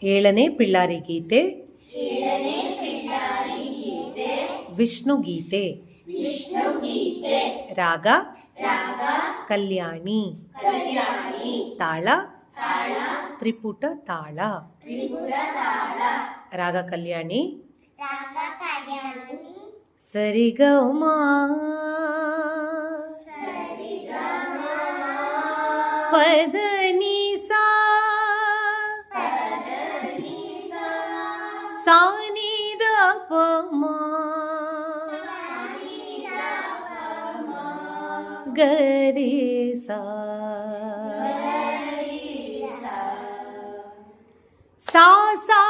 ಏಳನೇ ಪಿಳ್ಳಾರಿ ಗೀತೆ ವಿಷ್ಣು ಗೀತೆ ರಾಗ ಕಲ್ಯಾಣಿ ತಾಳ ತ್ರಿಪುಟ ತಾಳ ರಾಗ ಕಲ್ಯಾಣಿ ಸರಿಗಮ ಪದನಿ ಸಾನಿ ದ ಪ ಗರಿ ಸಾ ಸಾ